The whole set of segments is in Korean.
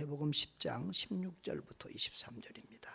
마태복음 10장 16절부터 23절입니다.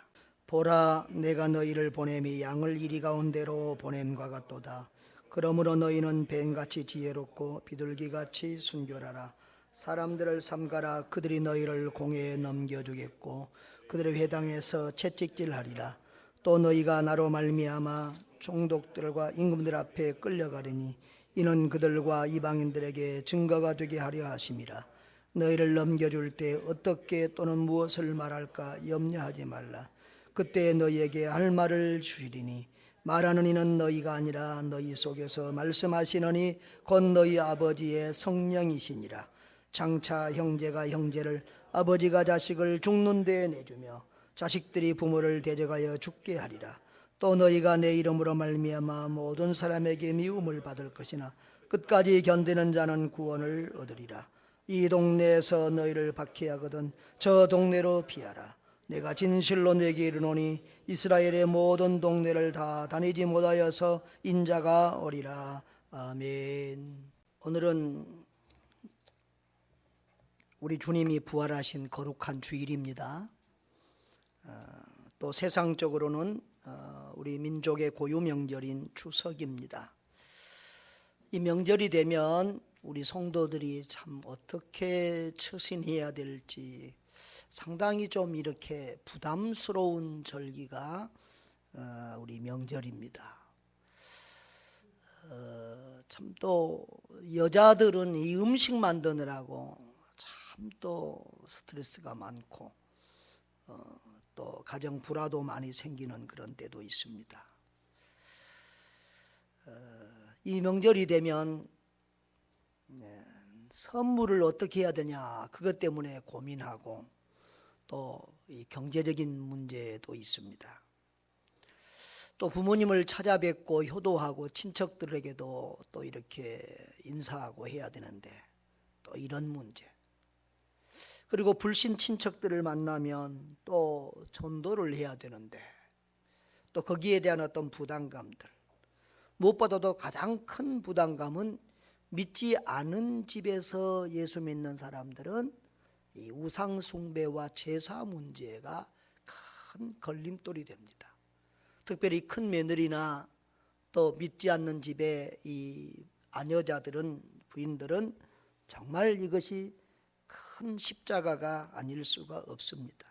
보라, 내가 너희를 보냄이 양을 이리 가운데로 보냄과 같도다. 그러므로 너희는 뱀같이 지혜롭고 비둘기같이 순결하라. 사람들을 삼가라. 그들이 너희를 공회에 넘겨주겠고 그들의 회당에서 채찍질하리라. 또 너희가 나로 말미암아 종독들과 임금들 앞에 끌려가리니 이는 그들과 이방인들에게 증거가 되게 하려 하심이라. 너희를 넘겨줄 때 어떻게 또는 무엇을 말할까 염려하지 말라. 그때 너희에게 할 말을 주시리니 말하는 이는 너희가 아니라 너희 속에서 말씀하시느니 곧 너희 아버지의 성령이시니라. 장차 형제가 형제를, 아버지가 자식을 죽는 데에 내주며 자식들이 부모를 대적하여 죽게 하리라. 또 너희가 내 이름으로 말미암아 모든 사람에게 미움을 받을 것이나 끝까지 견디는 자는 구원을 얻으리라. 이 동네에서 너희를 박해하거든 저 동네로 피하라. 내가 진실로 내게 이르노니 이스라엘의 모든 동네를 다 다니지 못하여서 인자가 오리라. 아멘. 오늘은 우리 주님이 부활하신 거룩한 주일입니다. 또 세상적으로는 우리 민족의 고유 명절인 추석입니다. 이 명절이 되면 우리 성도들이 참 어떻게 처신해야 될지 상당히 좀 이렇게 부담스러운 절기가 우리 명절입니다. 참 또 여자들은 이 음식 만드느라고 참 또 스트레스가 많고 또 가정 불화도 많이 생기는 그런 때도 있습니다. 이 명절이 되면 선물을 어떻게 해야 되냐 그것 때문에 고민하고 또 이 경제적인 문제도 있습니다. 또 부모님을 찾아뵙고 효도하고 친척들에게도 또 이렇게 인사하고 해야 되는데 또 이런 문제, 그리고 불신 친척들을 만나면 또 전도를 해야 되는데 또 거기에 대한 어떤 부담감들, 무엇보다도 가장 큰 부담감은 믿지 않은 집에서 예수 믿는 사람들은 이 우상 숭배와 제사 문제가 큰 걸림돌이 됩니다. 특별히 큰 며느리나 또 믿지 않는 집의 이 아녀자들은, 부인들은 정말 이것이 큰 십자가가 아닐 수가 없습니다.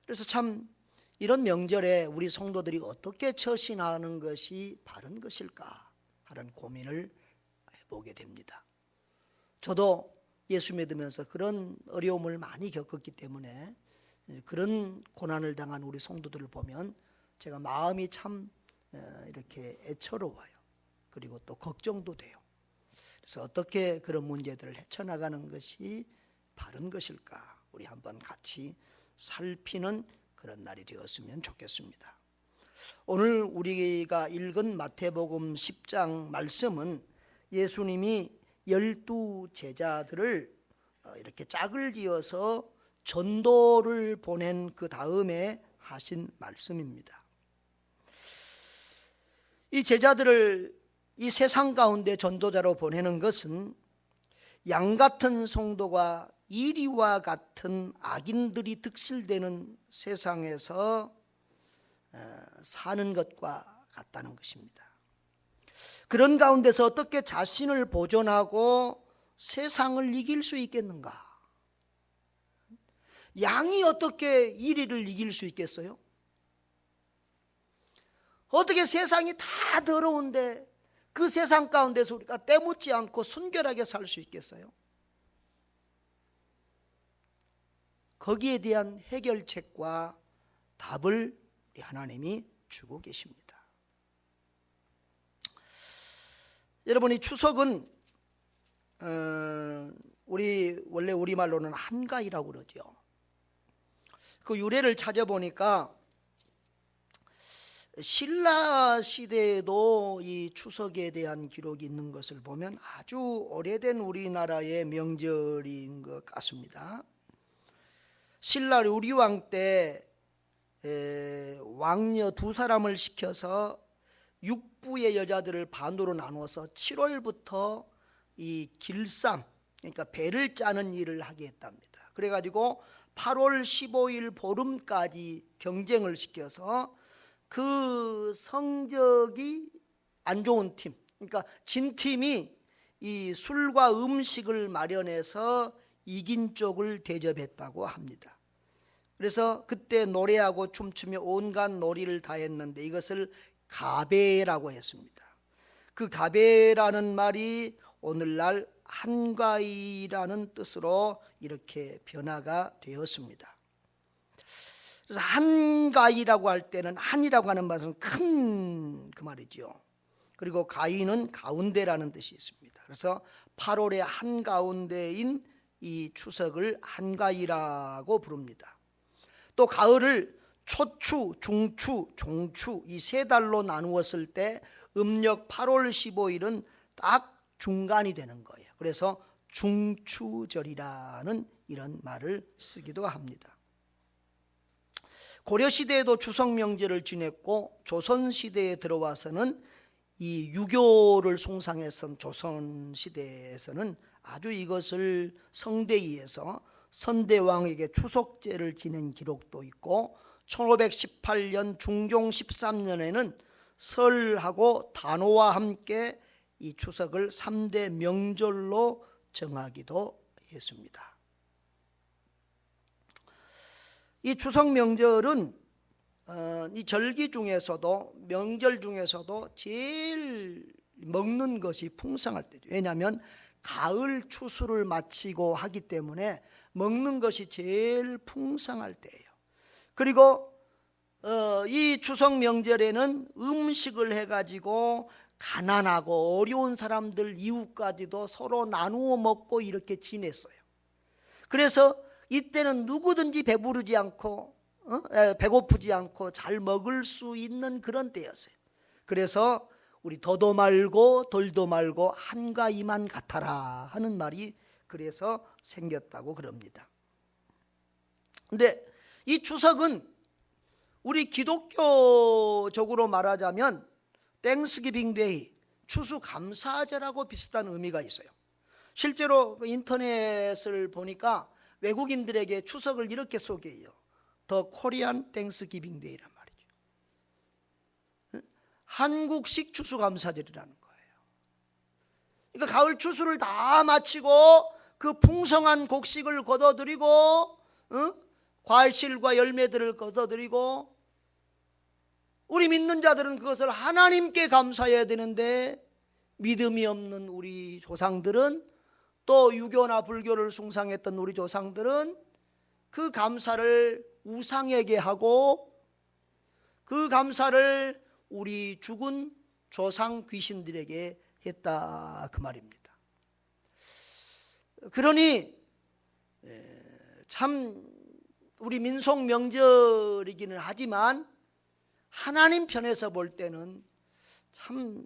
그래서 참 이런 명절에 우리 성도들이 어떻게 처신하는 것이 바른 것일까 하는 고민을 해보게 됩니다. 저도 예수 믿으면서 그런 어려움을 많이 겪었기 때문에 그런 고난을 당한 우리 성도들을 보면 제가 마음이 참 이렇게 애처로워요. 그리고 또 걱정도 돼요. 그래서 어떻게 그런 문제들을 헤쳐나가는 것이 바른 것일까 우리 한번 같이 살피는 그런 날이 되었으면 좋겠습니다. 오늘 우리가 읽은 마태복음 10장 말씀은 예수님이 12 제자들을 이렇게 짝을 지어서 전도를 보낸 그 다음에 하신 말씀입니다. 이 제자들을 이 세상 가운데 전도자로 보내는 것은 양 같은 성도가 이리와 같은 악인들이 득실되는 세상에서 사는 것과 같다는 것입니다. 그런 가운데서 어떻게 자신을 보존하고 세상을 이길 수 있겠는가? 양이 어떻게 이리를 이길 수 있겠어요? 어떻게 세상이 다 더러운데 그 세상 가운데서 우리가 때묻지 않고 순결하게 살 수 있겠어요? 거기에 대한 해결책과 답을 우리 하나님이 주고 계십니다. 여러분, 이 추석은 원래 우리말로는 한가위라고 그러죠. 그 유래를 찾아보니까 신라 시대에도 이 추석에 대한 기록이 있는 것을 보면 아주 오래된 우리나라의 명절인 것 같습니다. 신라 우리왕 때 왕녀 2사람을 시켜서 6부의 여자들을 반으로 나눠서 7월부터 이 길쌈, 그러니까 배를 짜는 일을 하게 했답니다. 그래가지고 8월 15일 보름까지 경쟁을 시켜서 그 성적이 안 좋은 팀, 그러니까 진 팀이 이 술과 음식을 마련해서 이긴 쪽을 대접했다고 합니다. 그래서 그때 노래하고 춤추며 온갖 놀이를 다 했는데 이것을 가배라고 했습니다. 그 가배라는 말이 오늘날 한가위라는 뜻으로 이렇게 변화가 되었습니다. 그래서 한가위라고 할 때는 한이라고 하는 말은 큰 그 말이죠. 그리고 가위는 가운데라는 뜻이 있습니다. 그래서 8월의 한가운데인 이 추석을 한가위라고 부릅니다. 또 가을을 초추, 중추, 종추 이 세 달로 나누었을 때 음력 8월 15일은 딱 중간이 되는 거예요. 그래서 중추절이라는 이런 말을 쓰기도 합니다. 고려시대에도 추석 명절을 지냈고 조선시대에 들어와서는 이 유교를 숭상했던 조선시대에서는 아주 이것을 성대히 해서 선대왕에게 추석제를 지낸 기록도 있고 1518년 중종 13년에는 설하고 단오와 함께 이 추석을 3대 명절로 정하기도 했습니다. 이 추석 명절은 이 절기 중에서도 명절 중에서도 제일 먹는 것이 풍성할 때죠. 왜냐하면 가을 추수를 마치고 하기 때문에 먹는 것이 제일 풍성할 때예요. 그리고 이 추석 명절에는 음식을 해가지고 가난하고 어려운 사람들 이웃까지도 서로 나누어 먹고 이렇게 지냈어요. 그래서 이때는 누구든지 배부르지 않고 배고프지 않고 잘 먹을 수 있는 그런 때였어요. 그래서 우리 더도 말고 덜도 말고 한가위만 같아라 하는 말이 그래서 생겼다고 그럽니다. 근데 이 추석은 우리 기독교적으로 말하자면 땡스기빙 데이, 추수감사절하고 비슷한 의미가 있어요. 실제로 인터넷을 보니까 외국인들에게 추석을 이렇게 소개해요. 더 코리안 땡스기빙 데이란 말이죠. 한국식 추수감사절이라는 거예요. 그러니까 가을 추수를 다 마치고 그 풍성한 곡식을 거둬들이고 과실과 열매들을 거둬들이고 우리 믿는 자들은 그것을 하나님께 감사해야 되는데 믿음이 없는 우리 조상들은 또 유교나 불교를 숭상했던 우리 조상들은 그 감사를 우상에게 하고 그 감사를 우리 죽은 조상 귀신들에게 했다 그 말입니다. 그러니 참 우리 민속 명절이기는 하지만 하나님 편에서 볼 때는 참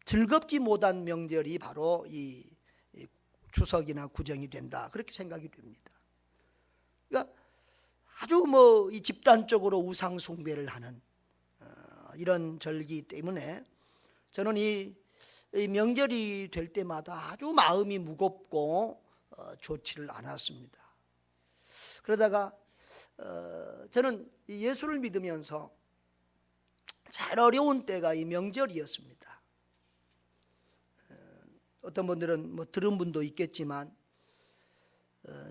즐겁지 못한 명절이 바로 이 추석이나 구정이 된다 그렇게 생각이 됩니다. 그러니까 아주 이 집단적으로 우상 숭배를 하는 이런 절기 때문에 저는 이 명절이 될 때마다 아주 마음이 무겁고 좋지를 않았습니다. 그러다가 저는 예수를 믿으면서 잘 어려운 때가 이 명절이었습니다. 어떤 분들은 들은 분도 있겠지만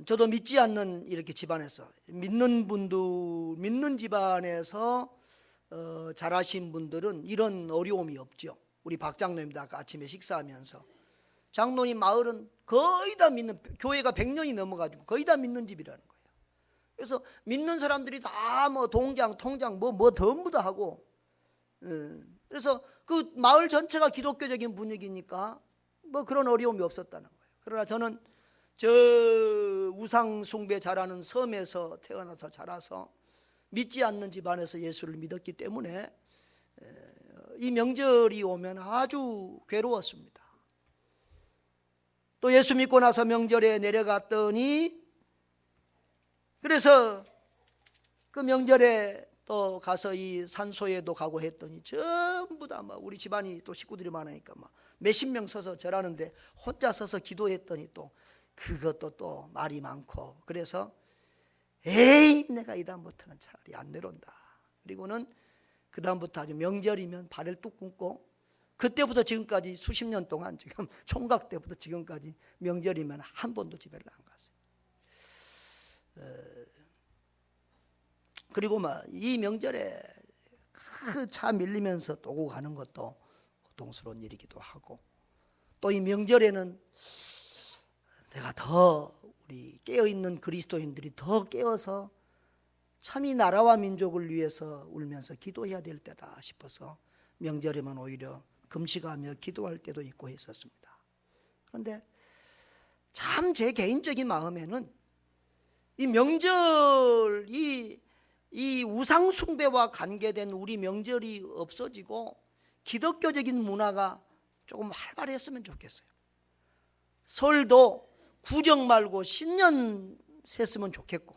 저도 믿지 않는 이렇게 집안에서 믿는 집안에서 자라신 분들은 이런 어려움이 없죠. 우리 박 장로님도 아까 아침에 식사하면서 장로님 마을은 거의 다 믿는, 교회가 100년이 넘어가지고 거의 다 믿는 집이라는 거예요. 그래서 믿는 사람들이 다 동장 통장 전부 다 하고 그래서 그 마을 전체가 기독교적인 분위기니까 그런 어려움이 없었다는 거예요. 그러나 저는 저 우상 숭배 잘하는 섬에서 태어나서 자라서 믿지 않는 집안에서 예수를 믿었기 때문에 이 명절이 오면 아주 괴로웠습니다. 또 예수 믿고 나서 명절에 내려갔더니 그래서 그 명절에 또 가서 이 산소에도 가고 했더니 전부 다 우리 집안이 또 식구들이 많으니까 몇십 명 서서 절하는데 혼자 서서 기도했더니 또 그것도 또 말이 많고, 그래서 에이 내가 이 다음부터는 차라리 안 내려온다. 그리고는 그 다음부터 아주 명절이면 발을 뚝 굽고, 그때부터 지금까지 수십 년 동안, 지금 총각 때부터 지금까지 명절이면 한 번도 집에를 안 갔어요. 그리고 막 이 명절에 그 차 밀리면서 또 오고 가는 것도 고통스러운 일이기도 하고, 또 이 명절에는 내가 더 우리 깨어있는 그리스도인들이 더 깨어서 참 이 나라와 민족을 위해서 울면서 기도해야 될 때다 싶어서 명절에만 오히려 금식하며 기도할 때도 있고 했었습니다. 그런데 참 제 개인적인 마음에는 이 명절, 이 우상 숭배와 관계된 우리 명절이 없어지고 기독교적인 문화가 조금 활발했으면 좋겠어요. 설도 구정 말고 신년 셌으면 좋겠고,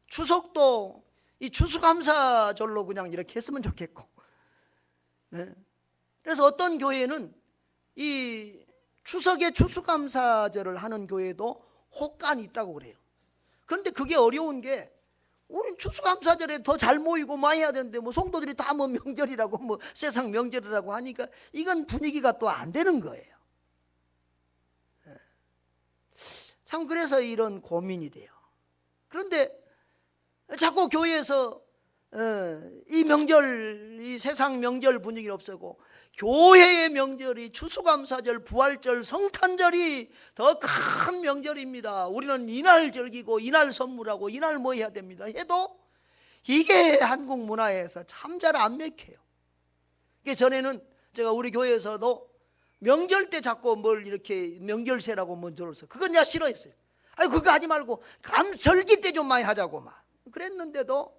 추석도 이 추수감사절로 그냥 이렇게 했으면 좋겠고, 네. 그래서 어떤 교회는 이 추석에 추수감사절을 하는 교회도 혹간이 있다고 그래요. 그런데 그게 어려운 게, 우린 추수감사절에 더 잘 모이고 많이 해야 되는데 뭐 성도들이 다 뭐 명절이라고 뭐 세상 명절이라고 하니까 이건 분위기가 또 안 되는 거예요. 참 그래서 이런 고민이 돼요. 그런데 자꾸 교회에서 이 명절, 이 세상 명절 분위기를 없애고 교회의 명절이 추수감사절, 부활절, 성탄절이 더 큰 명절입니다. 우리는 이날 즐기고 이날 선물하고 이날 뭐 해야 됩니다 해도 이게 한국 문화에서 참 잘 안 맥혀요. 전에는 제가 우리 교회에서도 명절 때 자꾸 뭘 이렇게 명절세라고 먼저 들어서 그건 내가 싫어했어요. 아니 그거 하지 말고 절기 때 좀 많이 하자고 막 그랬는데도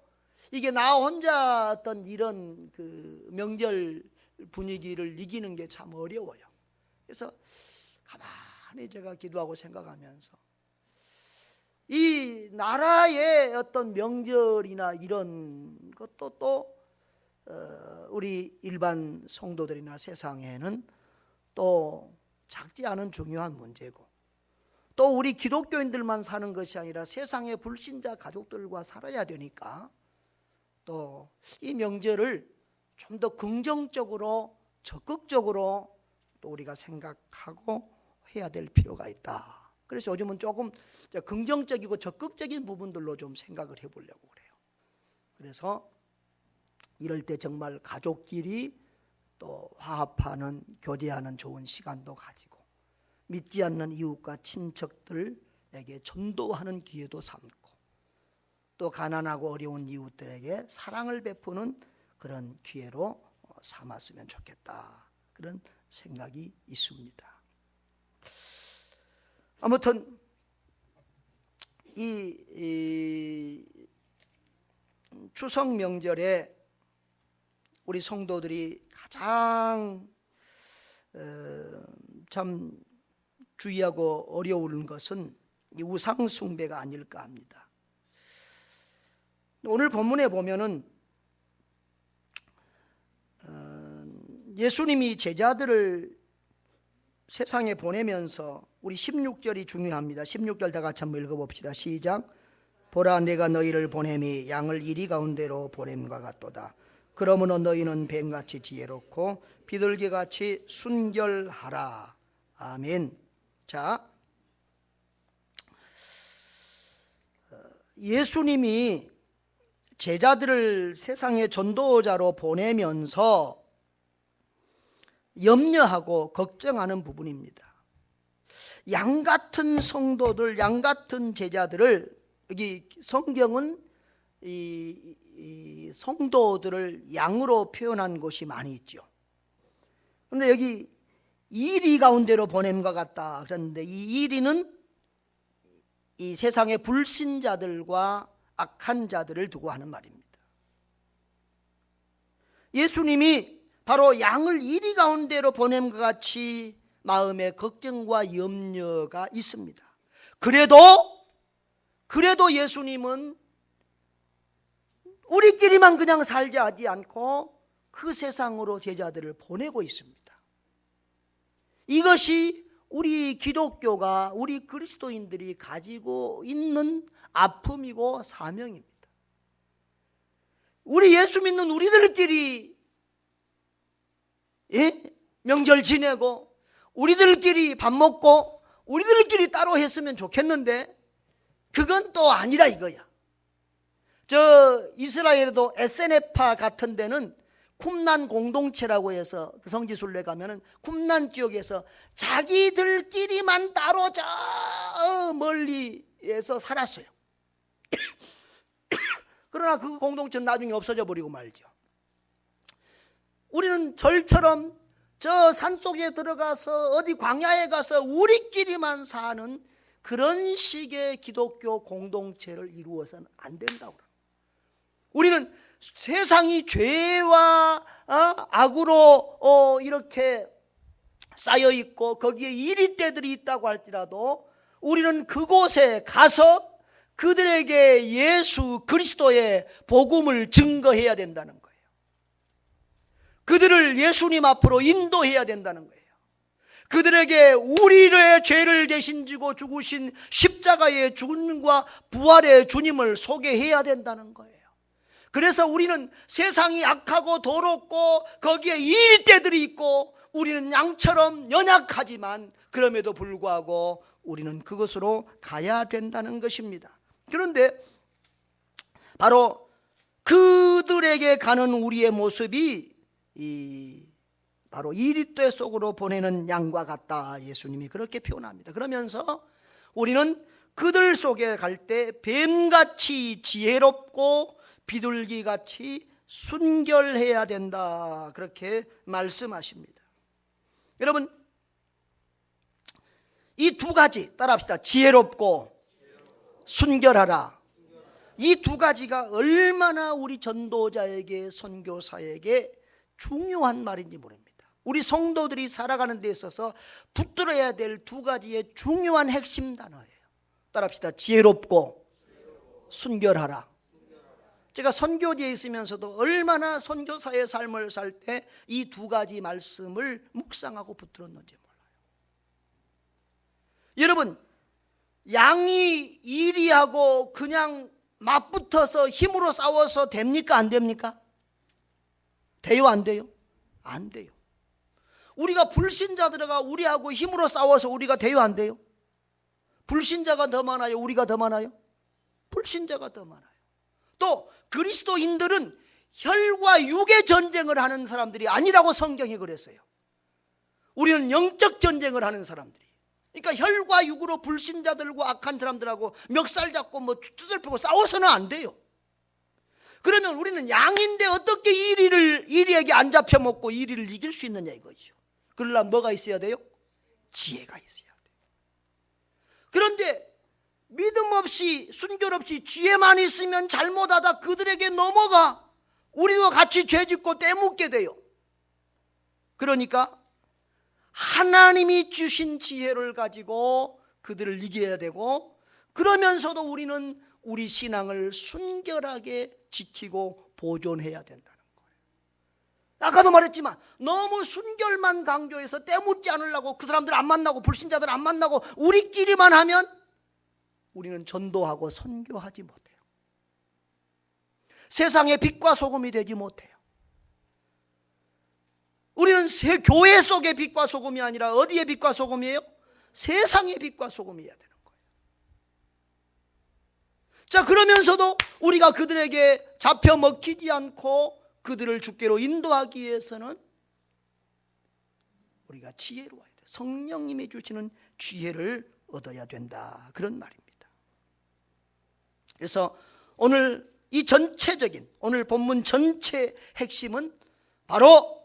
이게 나 혼자 어떤 이런 그 명절 분위기를 이기는 게 참 어려워요. 그래서 가만히 제가 기도하고 생각하면서 이 나라의 어떤 명절이나 이런 것도 또 우리 일반 성도들이나 세상에는 또 작지 않은 중요한 문제고, 또 우리 기독교인들만 사는 것이 아니라 세상의 불신자 가족들과 살아야 되니까 또 이 명절을 좀 더 긍정적으로 적극적으로 또 우리가 생각하고 해야 될 필요가 있다. 그래서 요즘은 조금 긍정적이고 적극적인 부분들로 좀 생각을 해보려고 그래요. 그래서 이럴 때 정말 가족끼리 또 화합하는, 교제하는 좋은 시간도 가지고, 믿지 않는 이웃과 친척들에게 전도하는 기회도 삼고, 또 가난하고 어려운 이웃들에게 사랑을 베푸는 그런 기회로 삼았으면 좋겠다, 그런 생각이 있습니다. 아무튼 이 추석 명절에 우리 성도들이 가장 참 주의하고 어려운 것은 이 우상 숭배가 아닐까 합니다. 오늘 본문에 보면은 예수님이 제자들을 세상에 보내면서 우리 16절이 중요합니다. 16절 다 같이 한번 읽어봅시다. 시작. 보라 내가 너희를 보냄이 양을 이리 가운데로 보냄과 같도다. 그러므로 너희는 뱀같이 지혜롭고 비둘기같이 순결하라. 아멘. 자, 예수님이 제자들을 세상의 전도자로 보내면서 염려하고 걱정하는 부분입니다. 양 같은 성도들, 양 같은 제자들을, 여기 성경은 이 성도들을 양으로 표현한 곳이 많이 있죠. 그런데 여기 이리 가운데로 보냄과 같다 그랬는데, 이 이리는 이 세상의 불신자들과 악한 자들을 두고 하는 말입니다. 예수님이 바로 양을 이리 가운데로 보냄과 같이 마음에 걱정과 염려가 있습니다. 그래도 예수님은 우리끼리만 그냥 살자 하지 않고 그 세상으로 제자들을 보내고 있습니다. 이것이 우리 기독교가, 우리 그리스도인들이 가지고 있는 아픔이고 사명입니다. 우리 예수 믿는 우리들끼리 명절 지내고 우리들끼리 밥 먹고 우리들끼리 따로 했으면 좋겠는데 그건 또 아니라 이거야. 저 이스라엘에도 에세네파 같은 데는 쿰난 공동체라고 해서 그 성지순례 가면은 쿰난 지역에서 자기들끼리만 따로 저 멀리에서 살았어요. 그러나 그 공동체는 나중에 없어져 버리고 말죠. 우리는 절처럼 저 산속에 들어가서 어디 광야에 가서 우리끼리만 사는 그런 식의 기독교 공동체를 이루어서는 안 된다고. 우리는 세상이 죄와 악으로 이렇게 쌓여 있고 거기에 이리떼들이 있다고 할지라도 우리는 그곳에 가서 그들에게 예수 그리스도의 복음을 증거해야 된다는 거예요. 그들을 예수님 앞으로 인도해야 된다는 거예요. 그들에게 우리의 죄를 대신 지고 죽으신 십자가의 주님과 부활의 주님을 소개해야 된다는 거예요. 그래서 우리는 세상이 악하고 더럽고 거기에 이리떼들이 있고 우리는 양처럼 연약하지만 그럼에도 불구하고 우리는 그것으로 가야 된다는 것입니다. 그런데 바로 그들에게 가는 우리의 모습이 바로 이리떼 속으로 보내는 양과 같다, 예수님이 그렇게 표현합니다. 그러면서 우리는 그들 속에 갈 때 뱀같이 지혜롭고 비둘기같이 순결해야 된다, 그렇게 말씀하십니다. 여러분, 이 두 가지 따라합시다. 지혜롭고 순결하라. 이 두 가지가 얼마나 우리 전도자에게, 선교사에게 중요한 말인지 모릅니다. 우리 성도들이 살아가는 데 있어서 붙들어야 될 두 가지의 중요한 핵심 단어예요. 따라합시다. 지혜롭고 순결하라. 제가 선교지에 있으면서도 얼마나 선교사의 삶을 살 때 이 두 가지 말씀을 묵상하고 붙들었는지 몰라요. 여러분, 양이 이리하고 그냥 맞붙어서 힘으로 싸워서 됩니까? 안 됩니까? 돼요? 안 돼요? 안 돼요. 우리가 불신자들과 우리하고 힘으로 싸워서 우리가 돼요? 안 돼요? 불신자가 더 많아요? 우리가 더 많아요? 불신자가 더 많아요. 또 그리스도인들은 혈과 육의 전쟁을 하는 사람들이 아니라고 성경이 그랬어요. 우리는 영적 전쟁을 하는 사람들이. 그러니까 혈과 육으로 불신자들과 악한 사람들하고 멱살 잡고 뭐 두들펴고 싸워서는 안 돼요. 그러면 우리는 양인데 어떻게 이리에게 안 잡혀 먹고 이리를 이길 수 있느냐 이거죠. 그러려면 뭐가 있어야 돼요? 지혜가 있어야 돼요. 그런데 믿음 없이 순결 없이 지혜만 있으면 잘못하다 그들에게 넘어가 우리도 같이 죄짓고 떼묻게 돼요. 그러니까 하나님이 주신 지혜를 가지고 그들을 이겨야 되고, 그러면서도 우리는 우리 신앙을 순결하게 지키고 보존해야 된다는 거예요. 아까도 말했지만 너무 순결만 강조해서 떼묻지 않으려고 그 사람들 안 만나고 불신자들 안 만나고 우리끼리만 하면 우리는 전도하고 선교하지 못해요. 세상의 빛과 소금이 되지 못해요. 우리는 교회 속의 빛과 소금이 아니라 어디의 빛과 소금이에요? 세상의 빛과 소금이어야 되는 거예요. 자, 그러면서도 우리가 그들에게 잡혀 먹히지 않고 그들을 주께로 인도하기 위해서는 우리가 지혜로워야 돼요. 성령님이 주시는 지혜를 얻어야 된다, 그런 말입니다. 그래서 오늘 이 전체적인 오늘 본문 전체 핵심은 바로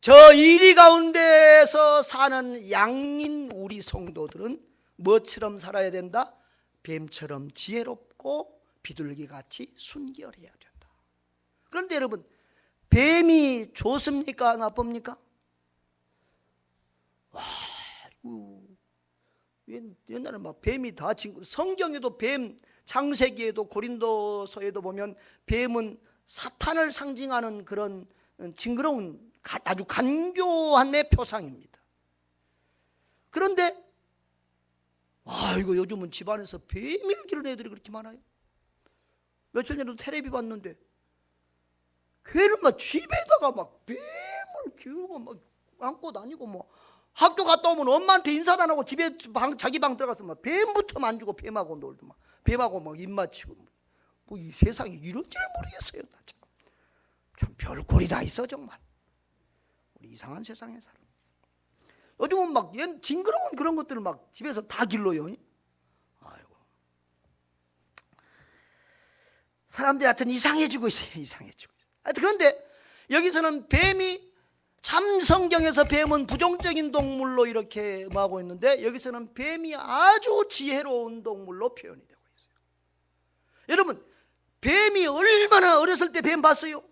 저 이리 가운데에서 사는 양인 우리 성도들은 뭐처럼 살아야 된다? 뱀처럼 지혜롭고 비둘기같이 순결해야 된다. 그런데 여러분, 뱀이 좋습니까? 나쁩니까? 와, 옛날에 막 뱀이 다 친구, 성경에도 뱀, 창세기에도 고린도서에도 보면 뱀은 사탄을 상징하는 그런 징그러운 아주 간교함의 표상입니다. 그런데 이거 요즘은 집안에서 뱀을 기르는 애들이 그렇게 많아요. 며칠 전에도 텔레비 봤는데 걔는 막 집에다가 막 뱀을 키우고 막 안고 다니고, 뭐 학교 갔다 오면 엄마한테 인사도 안 하고 집에 자기 방 들어가서 막 뱀부터 만지고 뱀하고 놀고 막 뱀하고 막 입 맞추고, 뭐 이 세상에 이런 줄 모르겠어요. 참 별꼴이 다 있어 정말. 우리 이상한 세상에 살아. 요즘은 막 징그러운 그런 것들을 막 집에서 다 길러요. 아이고, 사람들이 하여튼 이상해지고 있어요. 이상해지고 있어요. 하여튼 그런데 여기서는 뱀이, 참 성경에서 뱀은 부정적인 동물로 이렇게 뭐하고 있는데, 여기서는 뱀이 아주 지혜로운 동물로 표현이 되고 있어요. 여러분, 뱀이 얼마나 어렸을 때 뱀 봤어요?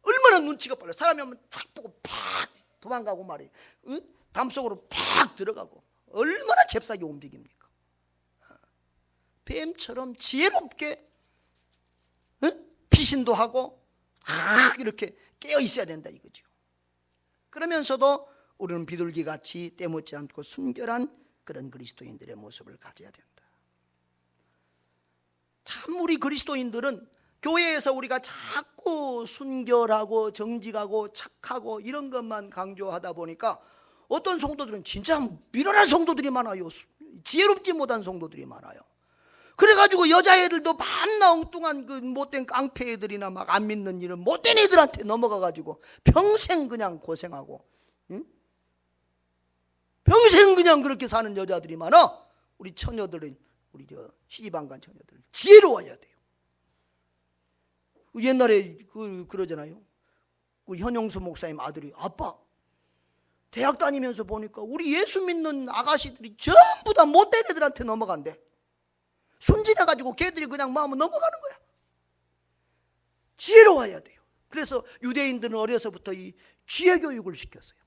얼마나 눈치가 빨라요. 사람이 하면 착 보고 팍 도망가고 말이에요. 응? 담속으로 팍 들어가고, 얼마나 잽싸게 움직입니까? 뱀처럼 지혜롭게 피신도 하고 이렇게 깨어 있어야 된다 이거죠. 그러면서도 우리는 비둘기같이 때묻지 않고 순결한 그런 그리스도인들의 모습을 가져야 된다. 참 우리 그리스도인들은 교회에서 우리가 자꾸 순결하고 정직하고 착하고 이런 것만 강조하다 보니까 어떤 성도들은 진짜 미련한 성도들이 많아요. 지혜롭지 못한 성도들이 많아요. 그래가지고 여자애들도 밤나 엉뚱한 그 못된 깡패 애들이나 막 안 믿는 이런 못된 애들한테 넘어가가지고 평생 그냥 고생하고, 응? 평생 그냥 그렇게 사는 여자들이 많아. 우리 처녀들은, 우리 시집 안 간 처녀들 지혜로워야 돼요. 옛날에 그러잖아요. 현용수 목사님 아들이, 아빠 대학 다니면서 보니까 우리 예수 믿는 아가씨들이 전부 다 못된 애들한테 넘어간대. 순진해가지고 걔들이 그냥 마음은 넘어가는 거야. 지혜로워야 돼요. 그래서 유대인들은 어려서부터 이 지혜 교육을 시켰어요.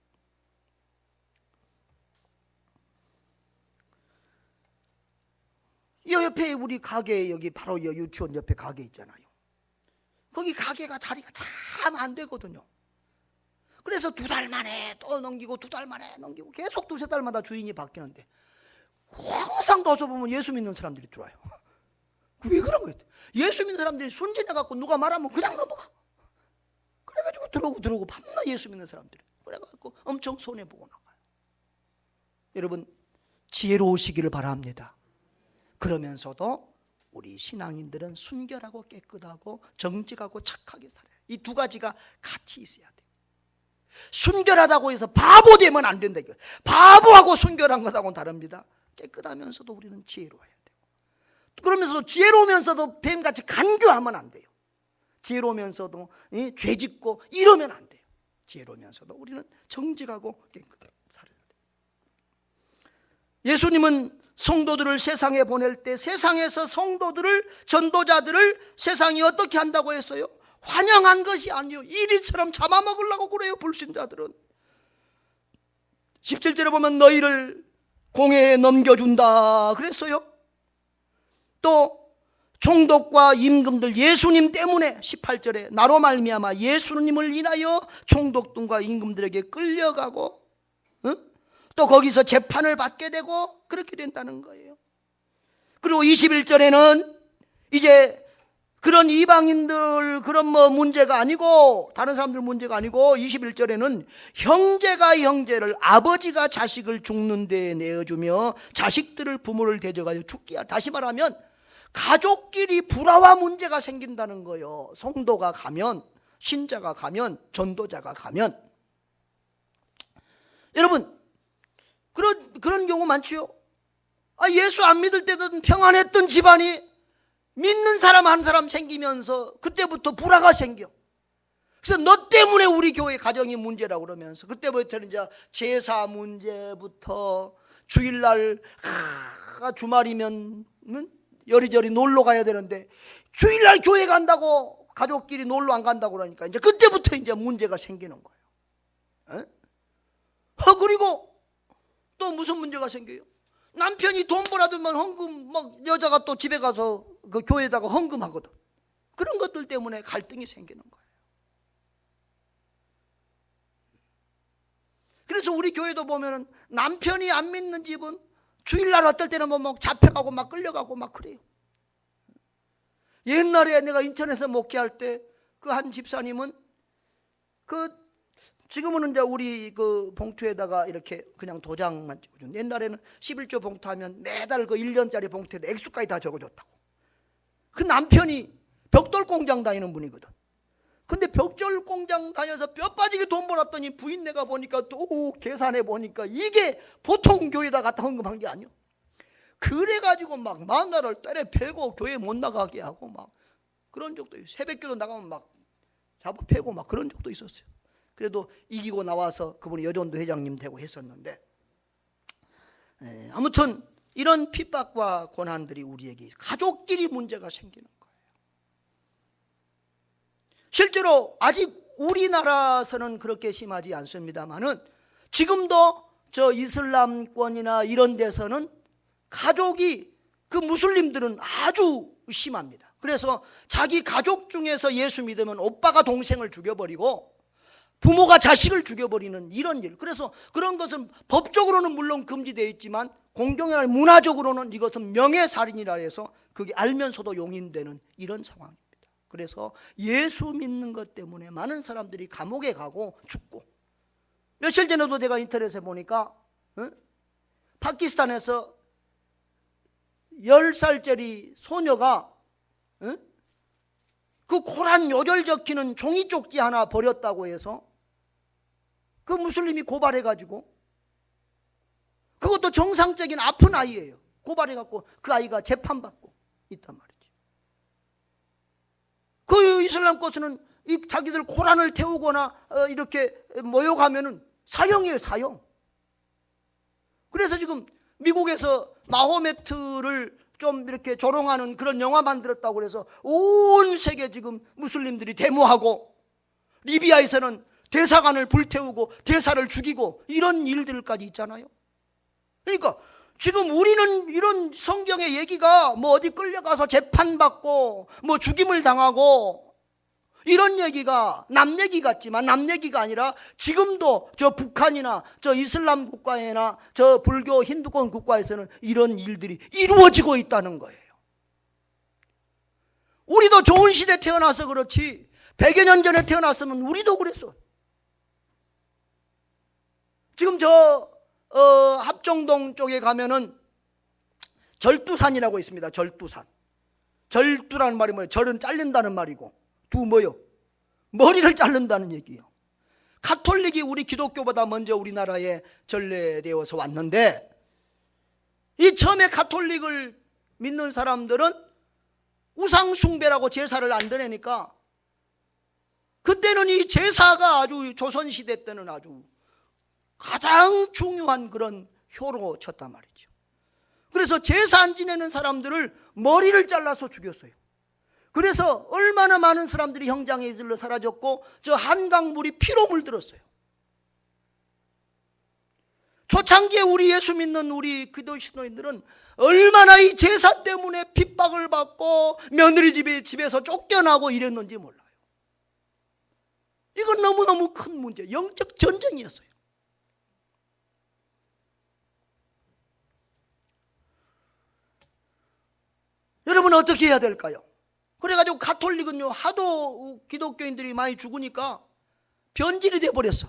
이 옆에 우리 가게, 여기 바로 유치원 옆에 가게 있잖아요. 거기 가게가 자리가 참 안 되거든요. 그래서 2달 만에 또 넘기고 2달 만에 넘기고 계속 2-3달마다 주인이 바뀌는데 항상 가서 보면 예수 믿는 사람들이 들어와요. 왜 그런 거예요? 예수 믿는 사람들이 순진해갖고 누가 말하면 그냥 넘어가. 그래가지고 들어오고 밤낮 예수 믿는 사람들이 그래갖고 엄청 손해보고 나가요. 여러분, 지혜로우시기를 바랍니다. 그러면서도 우리 신앙인들은 순결하고 깨끗하고 정직하고 착하게 살아요. 이 2가지가 같이 있어야 돼요. 순결하다고 해서 바보 되면 안 된다. 바보하고 순결한 것하고는 다릅니다. 깨끗하면서도 우리는 지혜로워야 돼요. 그러면서도 지혜로우면서도 뱀같이 간교하면 안 돼요. 지혜로우면서도 죄짓고 이러면 안 돼요. 지혜로우면서도 우리는 정직하고 깨끗하게 살아야 돼요. 예수님은 성도들을 세상에 보낼 때 세상에서 성도들을, 전도자들을 세상이 어떻게 한다고 했어요? 환영한 것이 아니요, 이리처럼 잡아먹으려고 그래요. 불신자들은 17절에 보면 너희를 공회에 넘겨준다 그랬어요. 또 총독과 임금들, 예수님 때문에 18절에 나로 말미암아 예수님을 인하여 총독들과 임금들에게 끌려가고 또 거기서 재판을 받게 되고 그렇게 된다는 거예요. 그리고 21절에는 이제 그런 이방인들 그런 문제가 아니고, 다른 사람들 문제가 아니고 21절에는 형제가 형제를, 아버지가 자식을 죽는 데에 내어주며 자식들을 부모를 대적하여 죽게 하라. 다시 말하면 가족끼리 불화와 문제가 생긴다는 거예요. 성도가 가면, 신자가 가면, 전도자가 가면. 여러분, 그런 경우 많지요. 예수 안 믿을 때는 평안했던 집안이 믿는 사람 한 사람 생기면서 그때부터 불화가 생겨. 그래서 너 때문에 우리 교회 가정이 문제라고 그러면서 그때부터는 이제 제사 문제부터 주일날 주말이면 여리저리 놀러 가야 되는데 주일날 교회 간다고 가족끼리 놀러 안 간다고 그러니까 이제 그때부터 이제 문제가 생기는 거예요. 그리고 또 무슨 문제가 생겨요? 남편이 돈 벌어두면 헌금, 막 여자가 또 집에 가서 그 교회에다가 헌금하거든. 그런 것들 때문에 갈등이 생기는 거예요. 그래서 우리 교회도 보면은 남편이 안 믿는 집은 주일날 어떨 때는 뭐 잡혀가고 막 끌려가고 막 그래요. 옛날에 내가 인천에서 목회할 때 그 한 집사님은 지금은 이제 우리 그 봉투에다가 이렇게 그냥 도장만 찍어줘. 옛날에는 11조 봉투하면 매달 그 1년짜리 봉투에다 액수까지 다 적어줬다고. 그 남편이 벽돌 공장 다니는 분이거든. 근데 벽돌 공장 다녀서 뼈 빠지게 돈 벌었더니 부인네가 보니까 또 계산해 보니까 이게 보통 교회에다 갖다 헌금한 게 아니야. 그래가지고 막 만나를 때려 패고 교회 못 나가게 하고 막 그런 적도 있어요. 새벽기도 나가면 막 잡아 패고 막 그런 적도 있었어요. 그래도 이기고 나와서 그분이 여전도 회장님 되고 했었는데, 아무튼 이런 핍박과 고난들이 우리에게 가족끼리 문제가 생기는 거예요. 실제로 아직 우리나라에서는 그렇게 심하지 않습니다만은 지금도 저 이슬람권이나 이런 데서는 가족이 그 무슬림들은 아주 심합니다. 그래서 자기 가족 중에서 예수 믿으면 오빠가 동생을 죽여버리고 부모가 자식을 죽여버리는 이런 일. 그래서 그런 것은 법적으로는 물론 금지되어 있지만 공경이나 문화적으로는 이것은 명예살인이라 해서 그게 알면서도 용인되는 이런 상황입니다. 그래서 예수 믿는 것 때문에 많은 사람들이 감옥에 가고 죽고, 며칠 전에도 제가 인터넷에 보니까 파키스탄에서 10살짜리 소녀가 그 코란 요절 적히는 종이 쪽지 하나 버렸다고 해서 그 무슬림이 고발해가지고, 그것도 정상적인 아픈 아이예요. 고발해갖고 그 아이가 재판받고 있단 말이죠. 그 이슬람 것은 이 자기들 코란을 태우거나 이렇게 모욕하면은 사형이에요, 사형. 그래서 지금 미국에서 마호메트를 좀 이렇게 조롱하는 그런 영화 만들었다고 그래서 온 세계 지금 무슬림들이 데모하고, 리비아에서는 대사관을 불태우고 대사를 죽이고 이런 일들까지 있잖아요. 그러니까 지금 우리는 이런 성경의 얘기가 뭐 어디 끌려가서 재판받고 뭐 죽임을 당하고 이런 얘기가 남 얘기 같지만 남 얘기가 아니라 지금도 저 북한이나 저 이슬람 국가나 저 불교 힌두권 국가에서는 이런 일들이 이루어지고 있다는 거예요. 우리도 좋은 시대 태어나서 그렇지 100여 년 전에 태어났으면 우리도 그랬어. 지금 저 합정동 쪽에 가면은 절두산이라고 있습니다. 절두산. 절두라는 말이 뭐예요? 절은 자른다는 말이고, 두 뭐요? 머리를 자른다는 얘기예요. 가톨릭이 우리 기독교보다 먼저 우리나라에 전래되어서 왔는데, 이 처음에 가톨릭을 믿는 사람들은 우상숭배라고 제사를 안 드리니까 그때는 이 제사가 아주 조선시대 때는 아주 가장 중요한 그런 효로 쳤단 말이죠. 그래서 제사 안 지내는 사람들을 머리를 잘라서 죽였어요. 그래서 얼마나 많은 사람들이 형장에 이슬러 사라졌고 저 한강물이 피로 물들었어요. 초창기에 우리 예수 믿는 우리 기독 신도인들은 얼마나 이 제사 때문에 핍박을 받고 며느리 집에서 쫓겨나고 이랬는지 몰라요. 이건 너무너무 큰 문제, 영적 전쟁이었어요. 여러분 어떻게 해야 될까요? 그래가지고 가톨릭은요 하도 기독교인들이 많이 죽으니까 변질이 돼버렸어.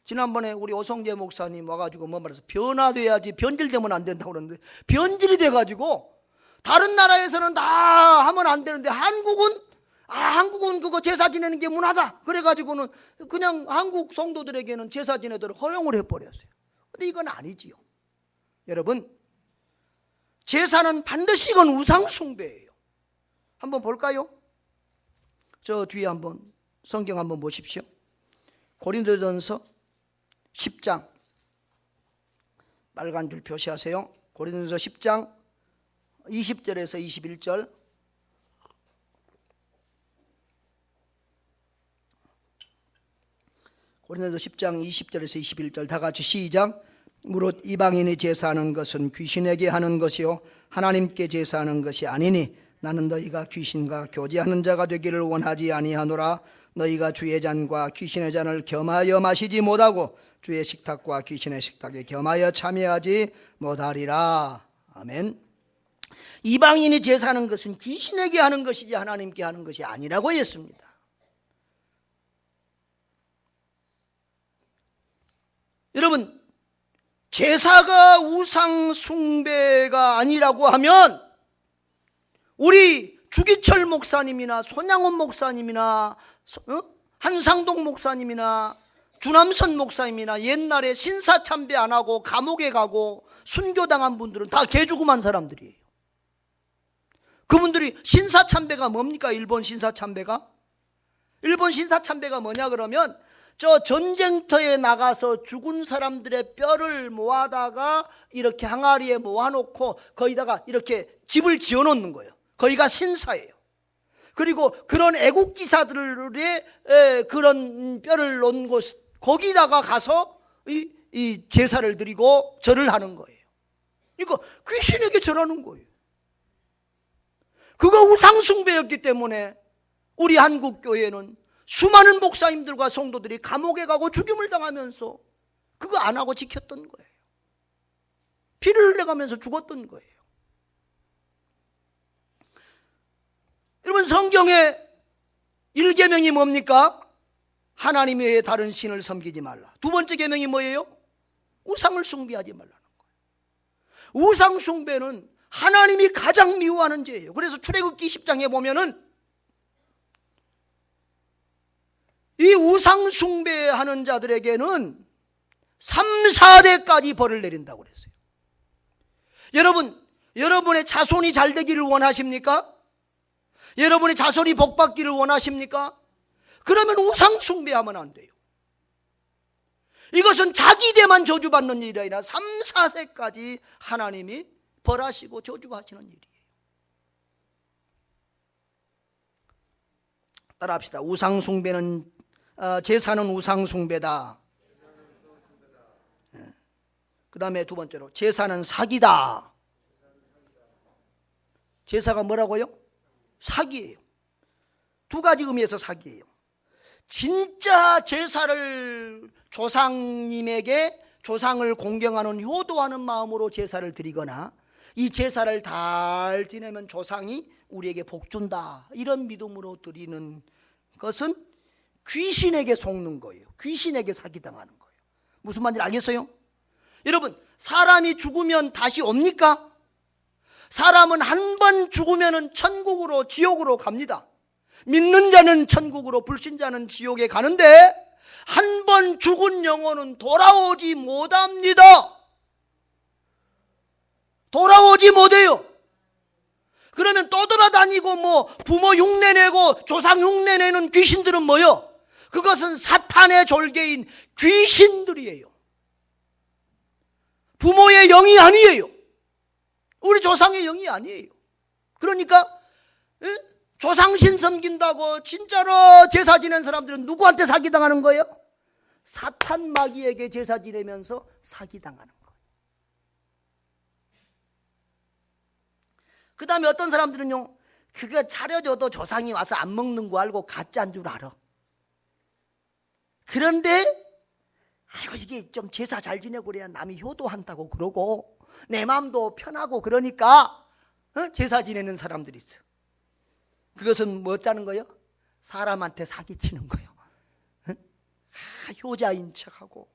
지난번에 우리 오성재 목사님 와가지고 뭐 말해서 변화돼야지 변질되면 안 된다고 그러는데 변질이 돼가지고 다른 나라에서는 다 하면 안 되는데 한국은 그거 제사 지내는 게 문화다 그래가지고는 그냥 한국 성도들에게는 제사 지내도록 허용을 해버렸어요. 근데 이건 아니지요. 여러분, 제사는 반드시 이건 우상숭배예요. 한번 볼까요? 저 뒤에 한번 성경 한번 보십시오. 고린도전서 10장, 빨간 줄 표시하세요. 고린도전서 10장 20절에서 21절. 고린도전서 10장 20절에서 21절 다 같이 시작. 무릇 이방인이 제사하는 것은 귀신에게 하는 것이요 하나님께 제사하는 것이 아니니 나는 너희가 귀신과 교제하는 자가 되기를 원하지 아니하노라. 너희가 주의 잔과 귀신의 잔을 겸하여 마시지 못하고 주의 식탁과 귀신의 식탁에 겸하여 참여하지 못하리라. 아멘. 이방인이 제사하는 것은 귀신에게 하는 것이지 하나님께 하는 것이 아니라고 했습니다. 여러분, 제사가 우상 숭배가 아니라고 하면 우리 주기철 목사님이나 손양원 목사님이나 한상동 목사님이나 주남선 목사님이나 옛날에 신사참배 안 하고 감옥에 가고 순교당한 분들은 다 개죽음한 사람들이에요. 그분들이 신사참배가 뭡니까? 일본 신사참배가 뭐냐 그러면 저 전쟁터에 나가서 죽은 사람들의 뼈를 모아다가 이렇게 항아리에 모아놓고 거기다가 이렇게 집을 지어놓는 거예요. 거기가 신사예요. 그리고 그런 애국기사들의 그런 뼈를 놓은 곳, 거기다가 가서 이 제사를 드리고 절을 하는 거예요. 그러니까 귀신에게 절하는 거예요. 그거 우상숭배였기 때문에 우리 한국교회는 수많은 목사님들과 성도들이 감옥에 가고 죽임을 당하면서 그거 안 하고 지켰던 거예요. 피를 흘려가면서 죽었던 거예요. 여러분, 성경의 1계명이 뭡니까? 하나님 외에 다른 신을 섬기지 말라. 두 번째 계명이 뭐예요? 우상을 숭배하지 말라는 거예요. 우상 숭배는 하나님이 가장 미워하는 죄예요. 그래서 출애굽기 10장에 보면은 이 우상 숭배하는 자들에게는 3, 4대까지 벌을 내린다고 그랬어요. 여러분의 자손이 잘 되기를 원하십니까? 여러분의 자손이 복 받기를 원하십니까? 그러면 우상 숭배하면 안 돼요. 이것은 자기 대만 저주받는 일이 아니라 3, 4세까지 하나님이 벌하시고 저주하시는 일이에요. 따라합시다. 우상 숭배는 제사는 우상 숭배다. 그 다음에 두 번째로 제사는 사기다. 제사가 뭐라고요? 사기예요. 두 가지 의미에서 사기예요. 진짜 제사를 조상님에게 조상을 공경하는 효도하는 마음으로 제사를 드리거나 이 제사를 잘 지내면 조상이 우리에게 복 준다 이런 믿음으로 드리는 것은 귀신에게 속는 거예요. 귀신에게 사기당하는 거예요. 무슨 말인지 알겠어요? 여러분, 사람이 죽으면 다시 옵니까? 사람은 한 번 죽으면 천국으로 지옥으로 갑니다. 믿는 자는 천국으로 불신자는 지옥에 가는데 한 번 죽은 영혼은 돌아오지 못합니다. 돌아오지 못해요. 그러면 떠돌아다니고 뭐 부모 흉내내고 조상 흉내내는 귀신들은 뭐요? 그것은 사탄의 졸개인 귀신들이에요. 부모의 영이 아니에요. 우리 조상의 영이 아니에요. 그러니까 조상신 섬긴다고 진짜로 제사 지낸 사람들은 누구한테 사기당하는 거예요? 사탄 마귀에게 제사 지내면서 사기당하는 거예요. 그 다음에 어떤 사람들은요, 그거 차려줘도 조상이 와서 안 먹는 거 알고 가짜인 줄 알아. 그런데 아이고 이게 좀 제사 잘 지내고 그래야 남이 효도한다고 그러고 내 마음도 편하고 그러니까 제사 지내는 사람들이 있어. 그것은 뭐 짜는 거예요? 사람한테 사기치는 거예요. 효자인 척하고.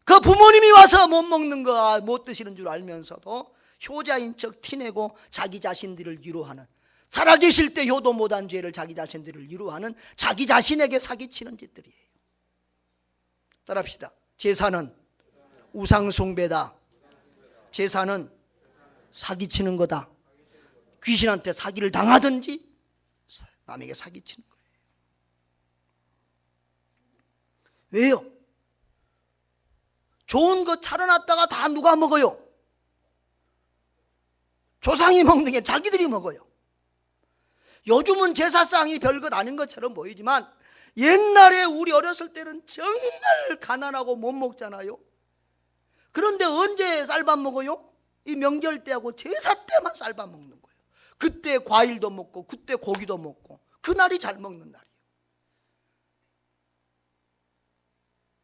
그 부모님이 와서 못 먹는 거 못 드시는 줄 알면서도 효자인 척 티내고 자기 자신들을 위로하는, 살아계실 때 효도 못한 죄를 자기 자신들을 위로하는 자기 자신에게 사기치는 짓들이에요. 따라합시다. 제사는 우상숭배다. 제사는 사기치는 거다. 귀신한테 사기를 당하든지 남에게 사기치는 거예요. 왜요? 좋은 거 차려놨다가 다 누가 먹어요? 조상이 먹는 게 자기들이 먹어요. 요즘은 제사상이 별것 아닌 것처럼 보이지만 옛날에 우리 어렸을 때는 정말 가난하고 못 먹잖아요. 그런데 언제 쌀밥 먹어요? 이 명절 때하고 제사 때만 쌀밥 먹는 거예요. 그때 과일도 먹고 그때 고기도 먹고 그날이 잘 먹는 날이에요.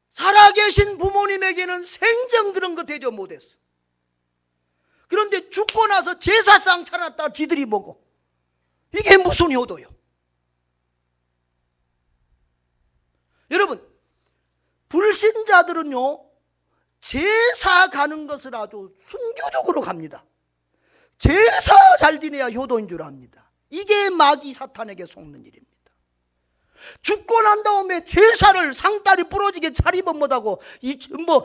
살아계신 부모님에게는 생전 그런 거 대접 못했어. 그런데 죽고 나서 제사상 차렸다 쥐들이 먹어. 이게 무슨 효도요? 여러분, 불신자들은요, 제사 가는 것을 아주 순교적으로 갑니다. 제사 잘 지내야 효도인 줄 압니다. 이게 마귀 사탄에게 속는 일입니다. 죽고 난 다음에 제사를 상다리 부러지게 차리면 뭐하고,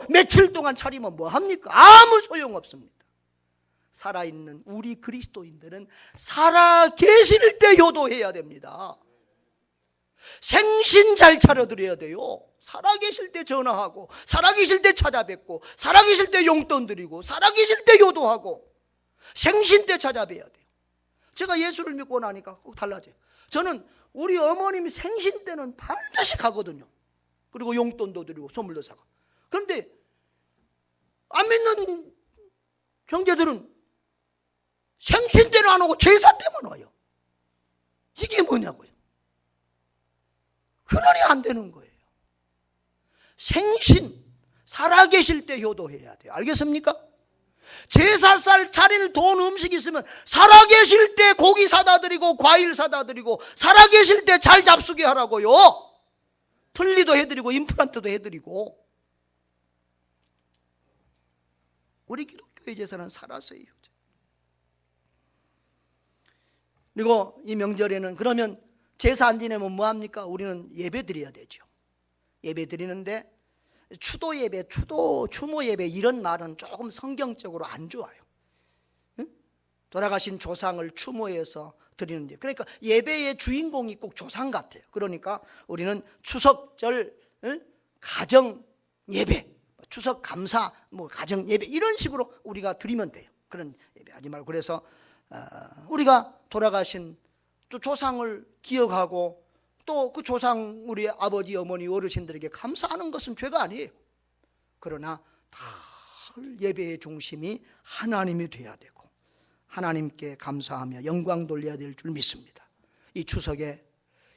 며칠 동안 차리면 뭐 합니까? 아무 소용없습니다. 살아있는 우리 그리스도인들은 살아 계실 때 효도해야 됩니다. 생신 잘 차려드려야 돼요. 살아계실 때 전화하고, 살아계실 때 찾아뵙고, 살아계실 때 용돈 드리고, 살아계실 때 효도하고, 생신 때 찾아뵈야 돼요. 제가 예수를 믿고 나니까 꼭 달라져요. 저는 우리 어머님이 생신 때는 반드시 가거든요. 그리고 용돈도 드리고 선물도 사고. 그런데 안 믿는 형제들은 생신 때는 안 오고 제사 때만 와요. 이게 뭐냐고요? 그러니 안 되는 거예요. 생신, 살아계실 때 효도해야 돼요. 알겠습니까? 제사살 차릴 돈 음식 있으면 살아계실 때 고기 사다 드리고 과일 사다 드리고 살아계실 때 잘 잡수게 하라고요. 틀니도 해드리고 임플란트도 해드리고. 우리 기독교의 제사는 살았어요. 그리고 이 명절에는 그러면 제사 안 지내면 뭐합니까? 우리는 예배 드려야 되죠. 예배 드리는데 추도 예배, 추모 예배 이런 말은 조금 성경적으로 안 좋아요. 응? 돌아가신 조상을 추모해서 드리는 예배. 그러니까 예배의 주인공이 꼭 조상 같아요. 그러니까 우리는 추석절 가정 예배, 추석 감사 가정 예배 이런 식으로 우리가 드리면 돼요. 그런 예배 하지 말고. 그래서 우리가 돌아가신 또 조상을 기억하고 또 그 조상 우리 아버지 어머니 어르신들에게 감사하는 것은 죄가 아니에요. 그러나 다 예배의 중심이 하나님이 돼야 되고 하나님께 감사하며 영광 돌려야 될 줄 믿습니다. 이 추석에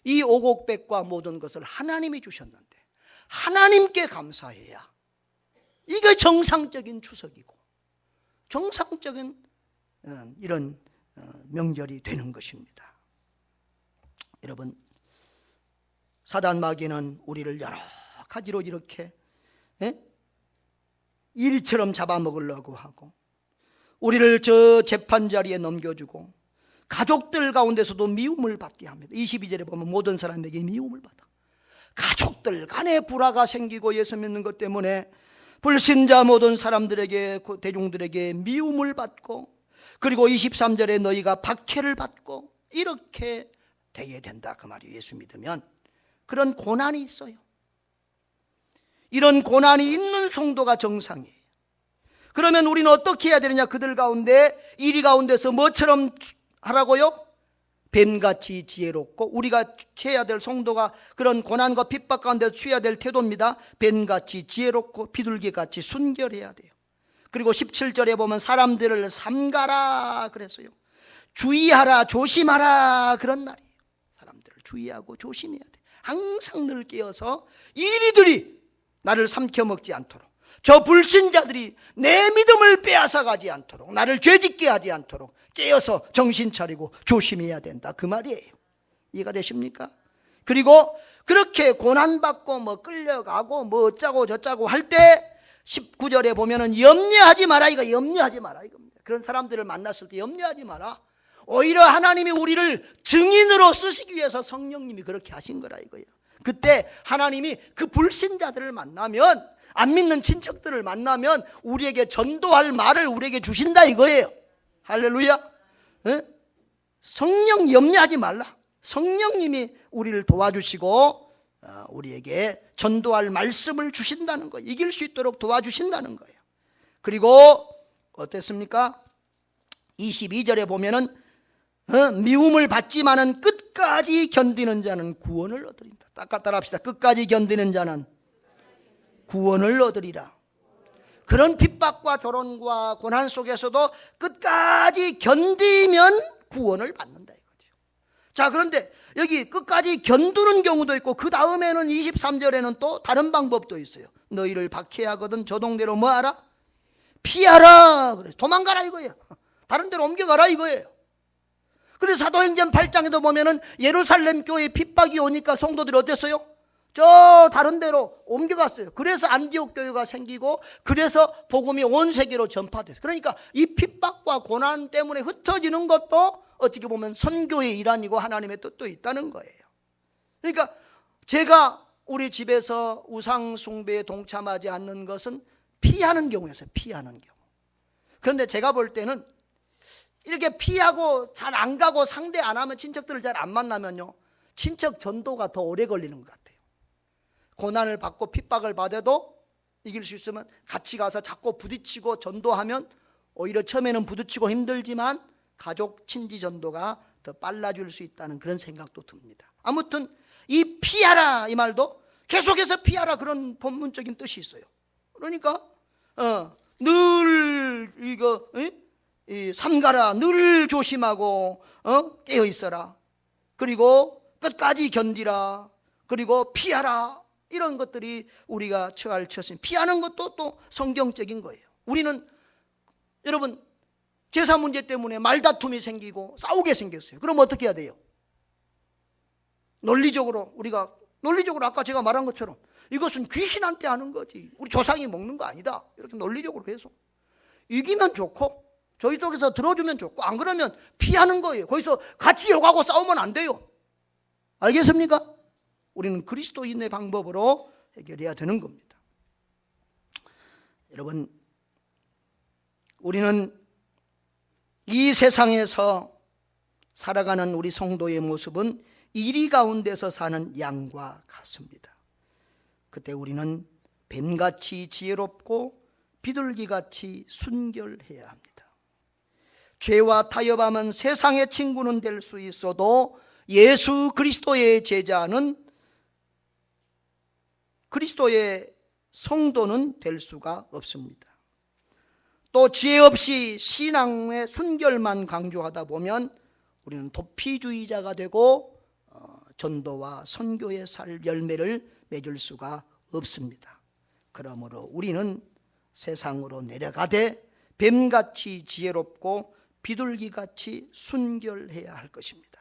이 오곡백과 모든 것을 하나님이 주셨는데 하나님께 감사해야 이게 정상적인 추석이고 정상적인 이런 명절이 되는 것입니다. 여러분, 사단 마귀는 우리를 여러 가지로 이렇게 일처럼 잡아먹으려고 하고 우리를 저 재판 자리에 넘겨주고 가족들 가운데서도 미움을 받게 합니다. 22절에 보면 모든 사람에게 미움을 받아. 가족들 간에 불화가 생기고 예수 믿는 것 때문에 불신자 모든 사람들에게 대중들에게 미움을 받고 그리고 23절에 너희가 박해를 받고 이렇게 되게 된다 그 말이에요. 예수 믿으면 그런 고난이 있어요. 이런 고난이 있는 성도가 정상이에요. 그러면 우리는 어떻게 해야 되느냐? 그들 가운데 이리 가운데서 뭐처럼 하라고요? 뱀같이 지혜롭고 우리가 취해야 될 성도가 그런 고난과 핍박 가운데 취해야 될 태도입니다. 뱀같이 지혜롭고 비둘기같이 순결해야 돼요. 그리고 17절에 보면 사람들을 삼가라 그랬어요. 주의하라 조심하라 그런 말이에요. 사람들을 주의하고 조심해야 돼. 항상 늘 깨어서 이리들이 나를 삼켜먹지 않도록 저 불신자들이 내 믿음을 빼앗아가지 않도록 나를 죄짓게 하지 않도록 깨어서 정신 차리고 조심해야 된다 그 말이에요. 이해가 되십니까? 그리고 그렇게 고난받고 끌려가고 어쩌고 저쩌고 할 때 19절에 보면은 염려하지 마라 이거 염려하지 마라 이겁니다. 그런 사람들을 만났을 때 염려하지 마라. 오히려 하나님이 우리를 증인으로 쓰시기 위해서 성령님이 그렇게 하신 거라 이거예요. 그때 하나님이 그 불신자들을 만나면 안 믿는 친척들을 만나면 우리에게 전도할 말을 우리에게 주신다 이거예요. 할렐루야. 성령 염려하지 말라. 성령님이 우리를 도와주시고 우리에게 전도할 말씀을 주신다는 거예요. 이길 수 있도록 도와주신다는 거예요. 그리고 어땠습니까? 22절에 보면은 미움을 받지만은 끝까지 견디는 자는 구원을 얻으리다. 따라 합시다. 끝까지 견디는 자는 구원을 얻으리라. 그런 핍박과 조롱과 고난 속에서도 끝까지 견디면 구원을 받는다 이거죠. 자, 그런데 여기 끝까지 견두는 경우도 있고 그 다음에는 23절에는 또 다른 방법도 있어요. 너희를 박해하거든 저동대로 뭐하라? 피하라. 그래, 도망가라 이거예요. 다른 데로 옮겨가라 이거예요. 그래서 사도행전 8장에도 보면은 예루살렘 교회에 핍박이 오니까 성도들이 어땠어요? 저 다른 데로 옮겨갔어요. 그래서 안디옥 교회가 생기고 그래서 복음이 온 세계로 전파됐어요. 그러니까 이 핍박과 고난 때문에 흩어지는 것도 어떻게 보면 선교의 일환이고 하나님의 뜻도 있다는 거예요. 그러니까 제가 우리 집에서 우상 숭배에 동참하지 않는 것은 피하는 경우였어요. 피하는 경우. 그런데 제가 볼 때는 이렇게 피하고 잘 안 가고 상대 안 하면, 친척들을 잘 안 만나면요, 친척 전도가 더 오래 걸리는 것 같아요. 고난을 받고 핍박을 받아도 이길 수 있으면 같이 가서 자꾸 부딪히고 전도하면 오히려 처음에는 부딪히고 힘들지만 가족 친지 전도가 더 빨라질 수 있다는 그런 생각도 듭니다. 아무튼 이 피하라 이 말도 계속해서 피하라 그런 본문적인 뜻이 있어요. 그러니까 늘 이거 삼가라, 늘 조심하고 깨어 있어라, 그리고 끝까지 견디라, 그리고 피하라, 이런 것들이 우리가 처할 처신. 피하는 것도 또 성경적인 거예요. 우리는 여러분 제사 문제 때문에 말다툼이 생기고 싸우게 생겼어요. 그럼 어떻게 해야 돼요? 논리적으로 아까 제가 말한 것처럼 이것은 귀신한테 하는 거지, 우리 조상이 먹는 거 아니다, 이렇게 논리적으로 해서 이기면 좋고 저희 쪽에서 들어주면 좋고, 안 그러면 피하는 거예요. 거기서 같이 욕하고 싸우면 안 돼요. 알겠습니까? 우리는 그리스도인의 방법으로 해결해야 되는 겁니다. 여러분, 우리는 이 세상에서 살아가는 우리 성도의 모습은 이리 가운데서 사는 양과 같습니다. 그때 우리는 뱀같이 지혜롭고 비둘기같이 순결해야 합니다. 죄와 타협하면 세상의 친구는 될 수 있어도 예수 그리스도의 제자는, 그리스도의 성도는 될 수가 없습니다. 또 지혜 없이 신앙의 순결만 강조하다 보면 우리는 도피주의자가 되고 전도와 선교의 살 열매를 맺을 수가 없습니다. 그러므로 우리는 세상으로 내려가되 뱀같이 지혜롭고 비둘기같이 순결해야 할 것입니다.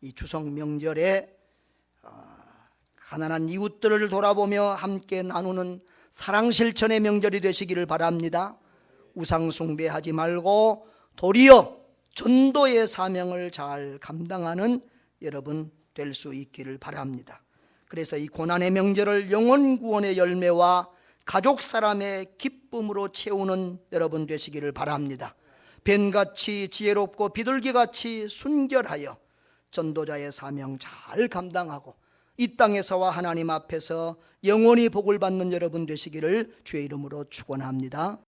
이 추석 명절에 가난한 이웃들을 돌아보며 함께 나누는 사랑 실천의 명절이 되시기를 바랍니다. 우상 숭배하지 말고 도리어 전도의 사명을 잘 감당하는 여러분 될 수 있기를 바랍니다. 그래서 이 고난의 명절을 영혼 구원의 열매와 가족 사람의 기쁨으로 채우는 여러분 되시기를 바랍니다. 뱀같이 지혜롭고 비둘기같이 순결하여 전도자의 사명 잘 감당하고 이 땅에서와 하나님 앞에서 영원히 복을 받는 여러분 되시기를 주의 이름으로 축원합니다.